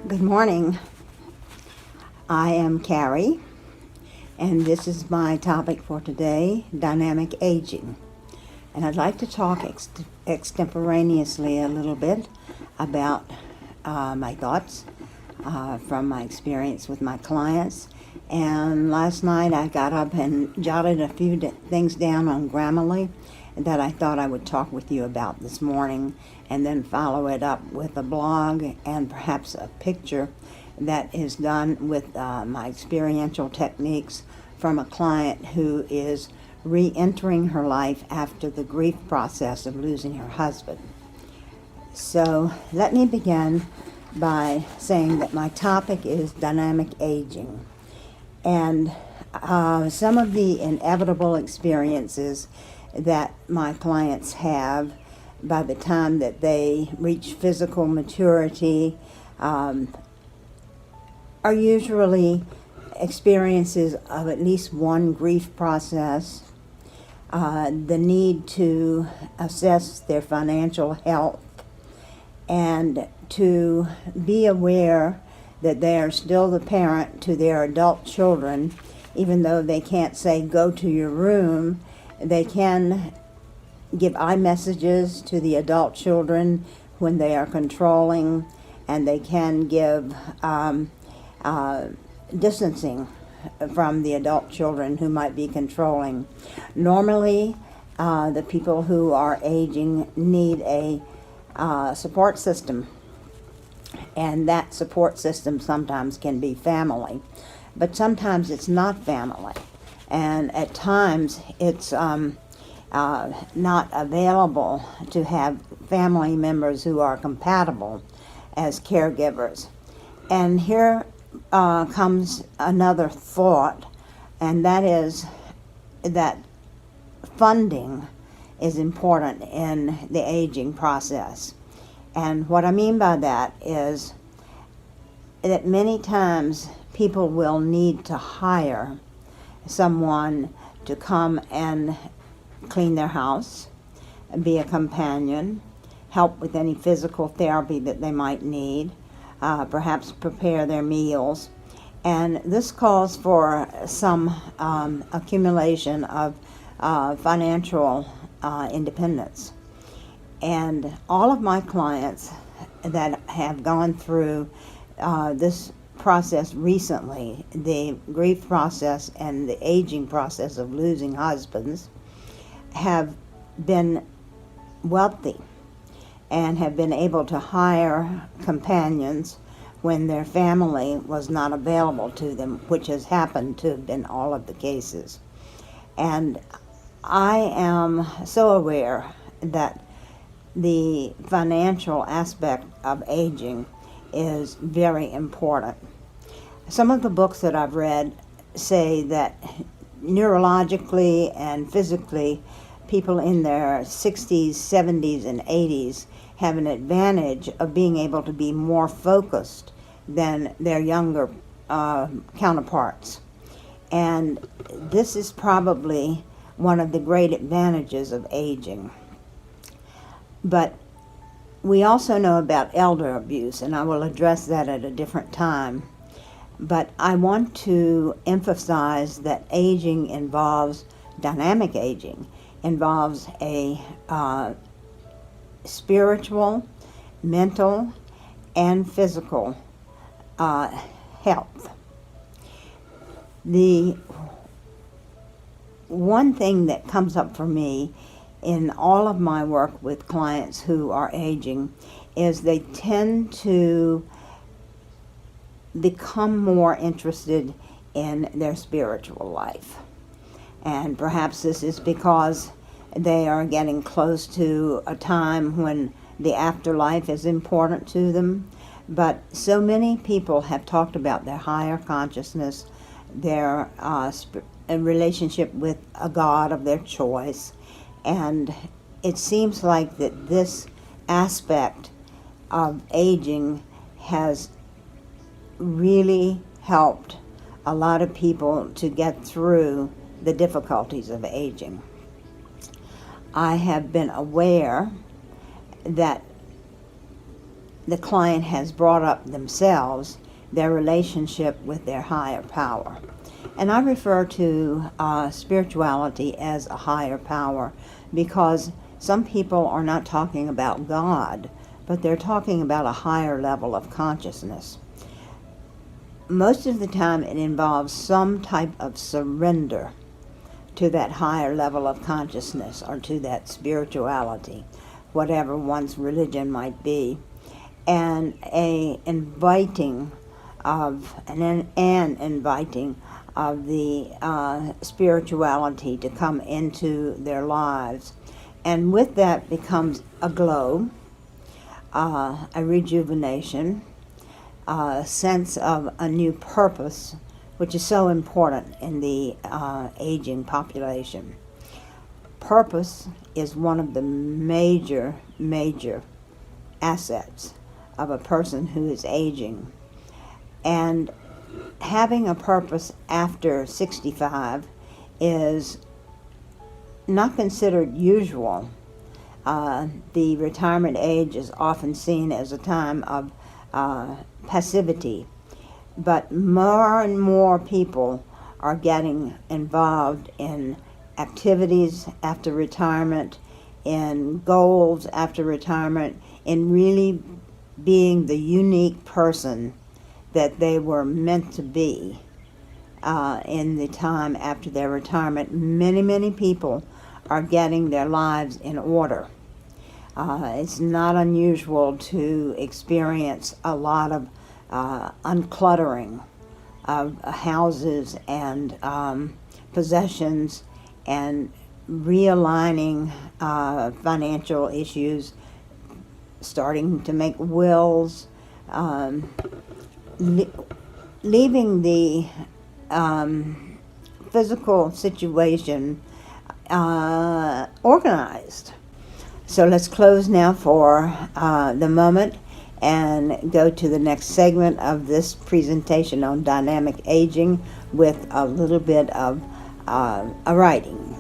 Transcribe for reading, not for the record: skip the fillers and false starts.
Good morning. I am Carrie, and this is my topic for today, dynamic aging. And I'd like to talk extemporaneously a little bit about my thoughts from my experience with my clients. And last night I got up and jotted a few things down on Grammarly that I thought I would talk with you about this morning, and then follow it up with a blog and perhaps a picture that is done with my experiential techniques from a client who is re-entering her life after the grief process of losing her husband. So let me begin by saying that my topic is dynamic aging, and some of the inevitable experiences that my clients have by the time that they reach physical maturity are usually experiences of at least one grief process, the need to assess their financial health, and to be aware that they are still the parent to their adult children. Even though they can't say, go to your room, they can give iMessages to the adult children when they are controlling, and they can give distancing from the adult children who might be controlling. Normally, the people who are aging need a support system, and that support system sometimes can be family, but sometimes it's not family. And at times it's not available to have family members who are compatible as caregivers. And here comes another thought, and that is that funding is important in the aging process. And what I mean by that is that many times people will need to hire someone to come and clean their house, be a companion, help with any physical therapy that they might need, perhaps prepare their meals. And this calls for some accumulation of financial independence. And all of my clients that have gone through this process recently, the grief process and the aging process of losing husbands, have been wealthy and have been able to hire companions when their family was not available to them, which has happened to have been all of the cases. And I am so aware that the financial aspect of aging is very important. Some of the books that I've read say that neurologically and physically, people in their 60s, 70s, and 80s have an advantage of being able to be more focused than their younger counterparts. And this is probably one of the great advantages of aging. But we also know about elder abuse, and I will address that at a different time. But I want to emphasize that aging involves, dynamic aging involves a spiritual, mental, and physical health. The one thing that comes up for me in all of my work with clients who are aging is they tend to become more interested in their spiritual life. And perhaps this is because they are getting close to a time when the afterlife is important to them. But so many people have talked about their higher consciousness, their relationship with a God of their choice. And it seems like that this aspect of aging has really helped a lot of people to get through the difficulties of aging. I have been aware that the client has brought up themselves, their relationship with their higher power. And I refer to spirituality as a higher power because some people are not talking about God, but they're talking about a higher level of consciousness. Most of the time it involves some type of surrender to that higher level of consciousness or to that spirituality, whatever one's religion might be, and an inviting of the spirituality to come into their lives. And with that becomes a glow, a rejuvenation, a sense of a new purpose, which is so important in the aging population. Purpose is one of the major assets of a person who is aging. And having a purpose after 65 is not considered usual. The retirement age is often seen as a time of passivity, but more and more people are getting involved in activities after retirement, in goals after retirement, in really being the unique person that they were meant to be in the time after their retirement. Many people are getting their lives in order. It's not unusual to experience a lot of uncluttering of houses and possessions and realigning financial issues, starting to make wills, leaving the physical situation organized. So let's close now for the moment and go to the next segment of this presentation on dynamic aging with a little bit of a writing.